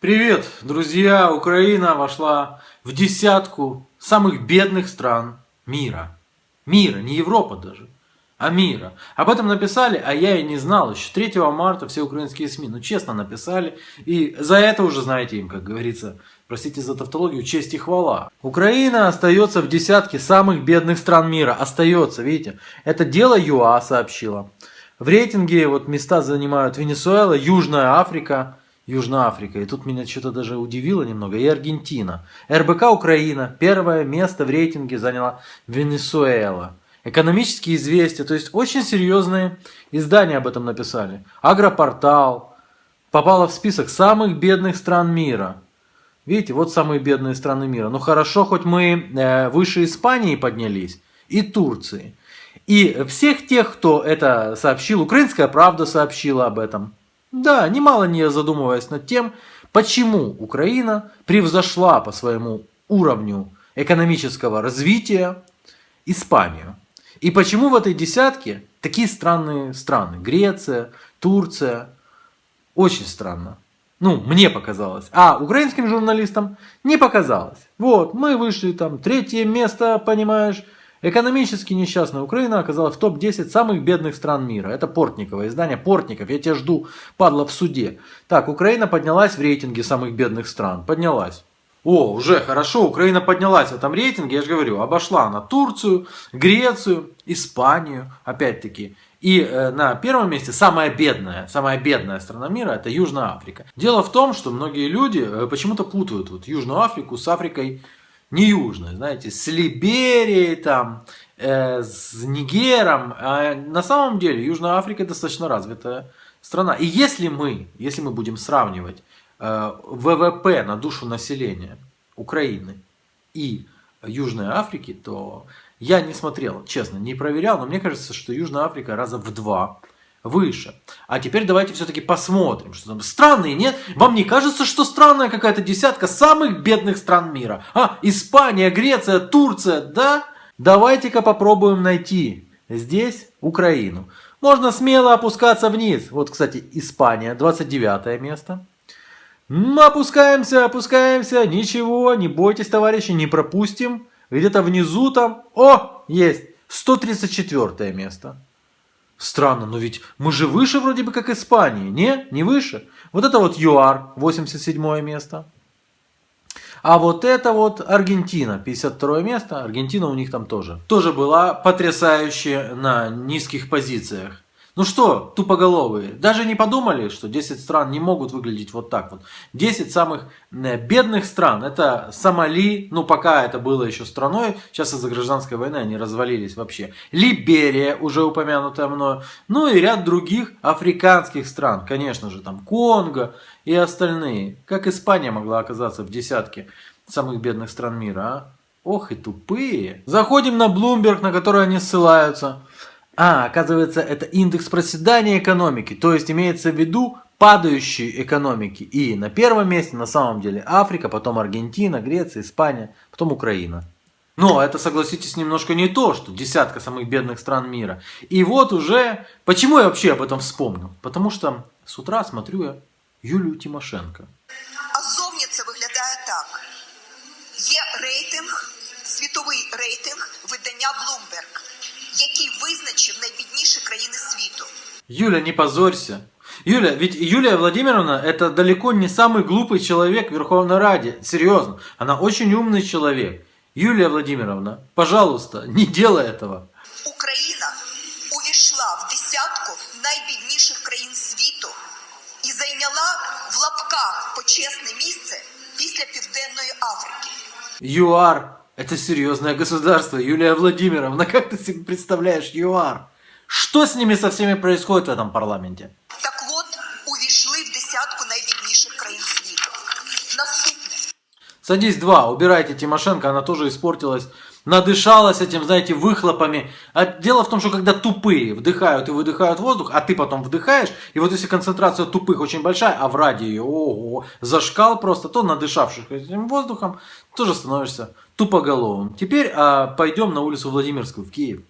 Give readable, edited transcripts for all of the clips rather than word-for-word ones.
Привет, друзья! Украина вошла в десятку самых бедных стран мира. Мира, не Европа даже, а мира. Об этом написали, а я и не знал. Еще 3 марта все украинские СМИ, честно написали. И за это уже, знаете, им, как говорится, простите за тавтологию, честь и хвала. Украина остается в десятке самых бедных стран мира. Остается, видите. Это дело ЮА сообщила. В рейтинге места занимают Венесуэла, Южная Африка. И тут меня что-то даже удивило немного, и Аргентина. РБК Украина, первое место в рейтинге заняла Венесуэла. Экономические известия, то есть очень серьезные издания об этом написали. Агропортал попала в список самых бедных стран мира. Видите, вот самые бедные страны мира. Хорошо, хоть мы выше Испании поднялись и Турции. И всех тех, кто это сообщил, Украинская правда сообщила об этом. Да, немало не задумываясь над тем, почему Украина превзошла по своему уровню экономического развития Испанию. И почему в этой десятке такие странные страны. Греция, Турция. Очень странно. Мне показалось. А украинским журналистам не показалось. Вот, мы вышли там, 3 место, понимаешь. Экономически несчастная Украина оказалась в топ-10 самых бедных стран мира. Это Портниково, издание Портников. Я тебя жду, падла, в суде. Так, Украина поднялась в рейтинге самых бедных стран. Поднялась. О, уже хорошо, Украина поднялась в этом рейтинге, я же говорю, обошла она Турцию, Грецию, Испанию, опять-таки. И на первом месте самая бедная страна мира, это Южная Африка. Дело в том, что многие люди почему-то путают Южную Африку с Африкой не южной, знаете, с Либерией, с Нигером. А на самом деле Южная Африка достаточно развитая страна. И если мы будем сравнивать ВВП на душу населения Украины и Южной Африки, то я не смотрел, честно, не проверял, но мне кажется, что Южная Африка раза в 2 выше. А теперь давайте все-таки посмотрим, что там странные, нет? Вам не кажется, что странная какая-то десятка самых бедных стран мира? Испания, Греция, Турция, да? Давайте-ка попробуем найти здесь Украину. Можно смело опускаться вниз. Вот, кстати, Испания, 29 место. Опускаемся, ничего, не бойтесь, товарищи, не пропустим. Где-то внизу там, есть, 134 место. Странно, но ведь мы же выше вроде бы как Испании, не выше. Вот это ЮАР, 87 место. А вот это Аргентина, 52 место. Аргентина у них там тоже была потрясающая на низких позициях. Что, тупоголовые, даже не подумали, что 10 стран не могут выглядеть вот так вот. 10 самых бедных стран, это Сомали, пока это было еще страной, сейчас из-за гражданской войны они развалились вообще. Либерия, уже упомянутая мною, и ряд других африканских стран, конечно же, там Конго и остальные. Как Испания могла оказаться в десятке самых бедных стран мира, а? Ох и тупые. Заходим на Bloomberg, на который они ссылаются. Оказывается, это индекс проседания экономики, то есть имеется в виду падающие экономики. И на первом месте на самом деле Африка, потом Аргентина, Греция, Испания, потом Украина. Но это, согласитесь, немножко не то, что десятка самых бедных стран мира. И уже, почему я вообще об этом вспомнил? Потому что с утра смотрю я Юлію Тимошенко. Зовні це виглядає так. Є рейтинг, світовий рейтинг видання Bloomberg, який визначив найбідніші країни світу. Юля, не позорься. Юля, ведь Юлия Владимировна это далеко не самый глупый человек в Верховной Раде. Серьезно, она очень умный человек. Юлия Владимировна, пожалуйста, не делай этого. Україна увійшла в десятку найбідніших країн світу і зайняла в лапках почесне місце після Південної Африки. ЮАР. Это серьезное государство, Юлия Владимировна. Как ты себе представляешь ЮАР? Что с ними со всеми происходит в этом парламенте? Так увійшли в десятку найбідніших країн світу. Наступне. Садись 2, убирайте Тимошенко, она тоже испортилась. Надышалась этим, знаете, выхлопами. А дело в том, что когда тупые вдыхают и выдыхают воздух, а ты потом вдыхаешь, и если концентрация тупых очень большая, а в раде ее зашкал просто, то надышавших этим воздухом, тоже становишься тупоголовым. Теперь пойдем на улицу Владимирскую в Киев.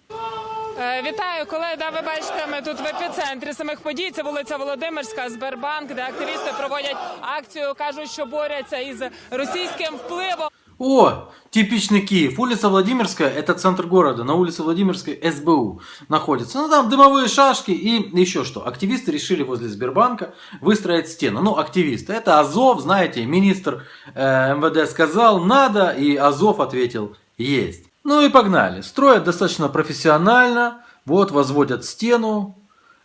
Вітаю, колеги. Ви бачите, ми тут в епіцентрі самих подій. Це вулиця Володимирська, Сбербанк, де активісти проводять акцію, кажуть, що борються із російським впливом. О, типичный Киев. Улица Владимирская, это центр города. На улице Владимирской СБУ находится. Ну там дымовые шашки и еще что. Активисты решили возле Сбербанка выстроить стену. Ну, активисты. Это Азов, знаете, министр МВД сказал надо, и Азов ответил есть. Ну и погнали. Строят достаточно профессионально. Вот, возводят стену.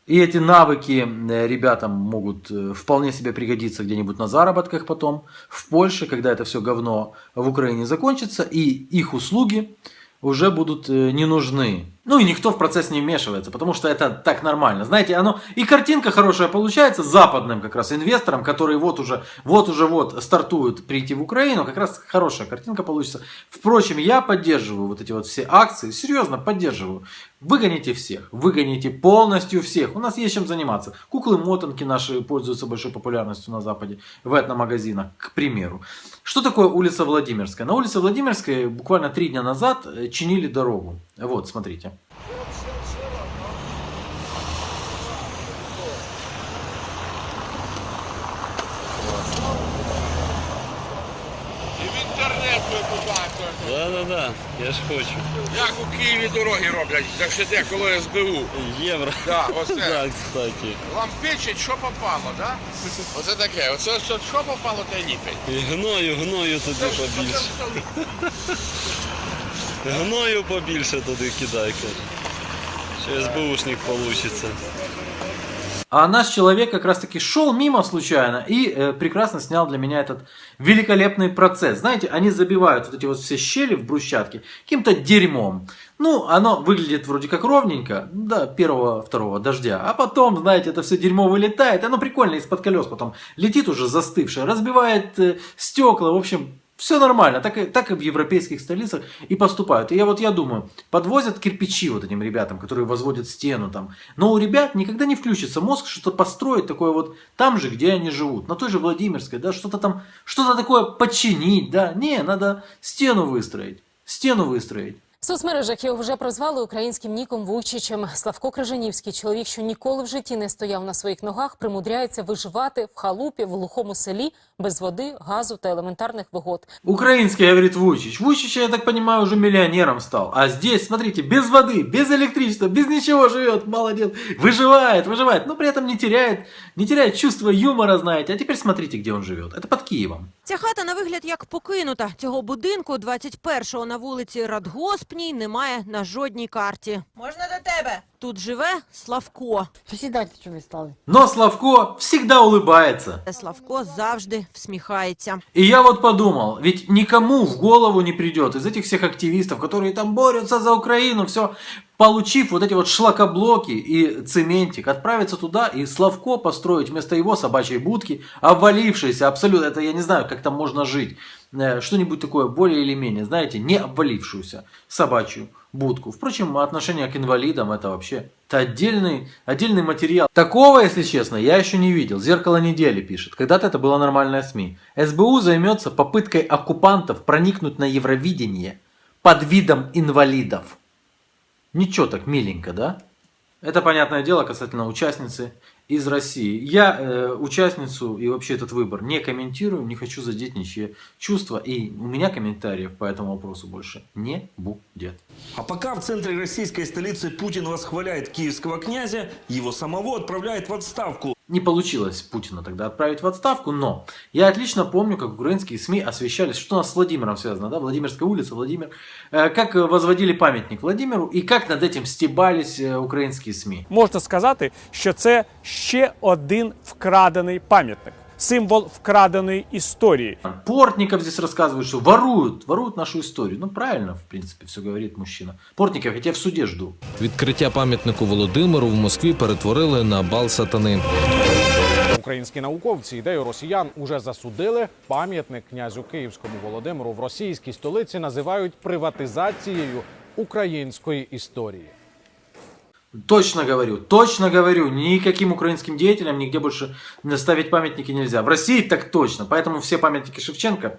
И эти навыки ребятам могут вполне себе пригодиться где-нибудь на заработках потом, в Польше, когда это все говно в Украине закончится, и их услуги уже будут не нужны. Ну и никто в процесс не вмешивается, потому что это так нормально. Знаете, оно и картинка хорошая получается западным как раз инвесторам, которые вот уже стартуют прийти в Украину, как раз хорошая картинка получится. Впрочем, я поддерживаю вот эти вот все акции, серьезно поддерживаю. Выгоните всех, выгоните полностью всех. У нас есть чем заниматься. Куклы-мотанки наши пользуются большой популярностью на Западе, в этномагазинах, к примеру. Что такое улица Владимирская? На улице Владимирской буквально 3 дня назад чинили дорогу. Вот, смотрите. І в інтернет ви побачите. Да, я ж хочу. Як у Києві дороги роблять, так ще де, коли СБУ. Євро. Да, оце. Так, кстати. Вам печать, що попало, да? Оце таке, оце що попало, те ліпить. І гною туди побільше. Гною побільше туди кидай, каже. Ще СБУшник получится. А наш человек как раз таки шел мимо случайно и прекрасно снял для меня этот великолепный процесс. Знаете, они забивают вот эти вот все щели в брусчатке каким-то дерьмом. Ну, оно выглядит вроде как ровненько, до первого-второго дождя. А потом, знаете, это все дерьмо вылетает. Оно прикольно из-под колес потом летит уже застывшее, разбивает стекла. В общем, все нормально, так и в европейских столицах и поступают. И я думаю, подвозят кирпичи вот этим ребятам, которые возводят стену там. Но у ребят никогда не включится мозг что-то построить такое вот там же, где они живут. На той же Владимирской, да, что-то там, что-то такое починить, да. Не, надо стену выстроить. В соцмережах його вже прозвали українським ніком Вуйчичем. Славко Крижанівський, чоловік, що ніколи в житті не стояв на своїх ногах, примудряється виживати в халупі в глухому селі без води, газу та елементарних вигод. Украинский, говорит Вуйчич. Вуйчич, я так понимаю, уже миллионером стал. А здесь, смотрите, без воды, без электричества, без ничего живет, молодец. Выживает, но при этом не теряет чувство юмора, знаете. А теперь смотрите, где он живет. Это под Киевом. Ця хата на вигляд як покинута. Цього будинку 21-го на вулиці Радгоспній немає на жодній карті. Можна до тебе? Тут живе Славко. Сідайте, що ви стали. Но Славко всегда улыбается. Славко завжди всміхається. И я вот подумал, ведь никому в голову не придет из этих всех активистов, которые там борются за Украину, все, получив вот эти вот шлакоблоки и цементик, отправиться туда и Славко построить вместо его собачьей будки, обвалившейся абсолютно, это я не знаю, как там можно жить, что-нибудь такое более или менее, знаете, не обвалившуюся собачью будку. Впрочем, отношение к инвалидам это вообще отдельный материал. Такого, если честно, я еще не видел. Зеркало недели пишет. Когда-то это была нормальная СМИ. СБУ займется попыткой оккупантов проникнуть на Евровидение под видом инвалидов. Ничего так миленько, да? Это, понятное дело, касательно участницы из России. Я участницу и вообще этот выбор не комментирую, не хочу задеть ничьи чувства. И у меня комментариев по этому вопросу больше не будет. А пока в центре российской столицы Путин восхваляет киевского князя, его самого отправляет в отставку. Не получилось Путина тогда отправить в отставку, но я отлично помню, как украинские СМИ освещались, что у нас с Владимиром связано, да, Владимирская улица, Владимир, как возводили памятник Владимиру и как над этим стебались украинские СМИ. Можна сказати, що це ще один вкрадений пам'ятник. Символ вкраденої історії. Портников здесь рассказывает, что воруют нашу историю. Ну, правильно, в принципе, все говорит мужчина. Портников, я тебя в суде жду. Відкриття пам'ятнику Володимиру в Москві перетворили на бал сатани. Українські науковці ідею росіян уже засудили. Пам'ятник князю Київському Володимиру в російській столиці називають приватизацією української історії. Точно говорю, никаким украинским деятелям нигде больше ставить памятники нельзя. В России так точно, поэтому все памятники Шевченко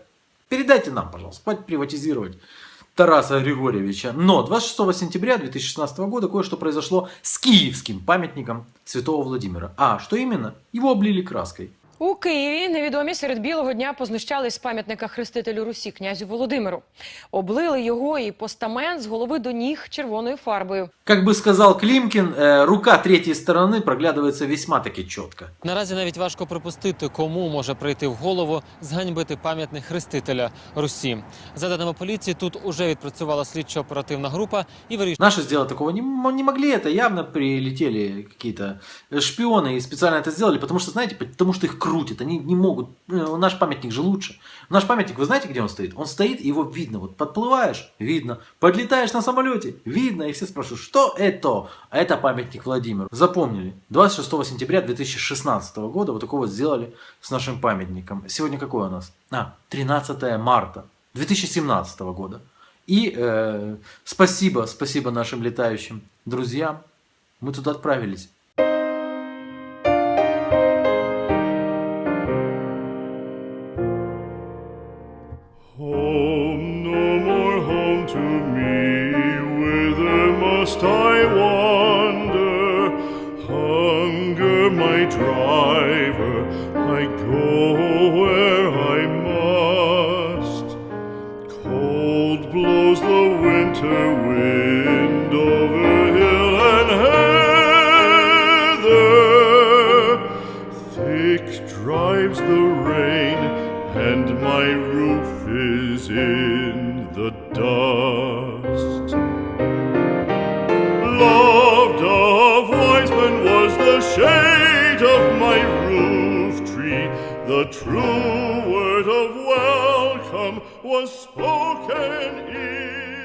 передайте нам, пожалуйста, хватит приватизировать. Тараса Григорьевича. Но 26 сентября 2016 года кое-что произошло с киевским памятником Святого Владимира. А что именно? Его облили краской. У Києві невідомі серед білого дня познущались з пам'ятника хрестителю Русі князю Володимиру. Облили його і постамент з голови до ніг червоною фарбою. Как бы сказал Климкин, рука третьей стороны проглядывается весьма-таки четко. Наразі навіть важко припустити, кому може прийти в голову зганьбити пам'ятник хрестителя Русі. За даними поліції, тут уже відпрацювала слідчо-оперативна група і вирішила... Наши сделать такого не могли, это явно прилетели какие-то шпионы и специально это сделали, потому что, знаете, потому что их крутит, они не могут, наш памятник же лучше. Наш памятник, вы знаете, где он стоит? Он стоит, его видно, вот подплываешь, видно, подлетаешь на самолете, видно, и все спрашивают, что это? А это памятник Владимиру. Запомнили, 26 сентября 2016 года вот такого сделали с нашим памятником. Сегодня какое у нас? 13 марта 2017 года. И спасибо нашим летающим друзьям, мы туда отправились. Home, no more home to me, whither must I wander? Hunger my driver, I go where I must. Cold blows the winter wind over hill and heather, thick drives the rain, and my roof is in the dust. Loved of wise men was the shade of my roof tree. The true word of welcome was spoken in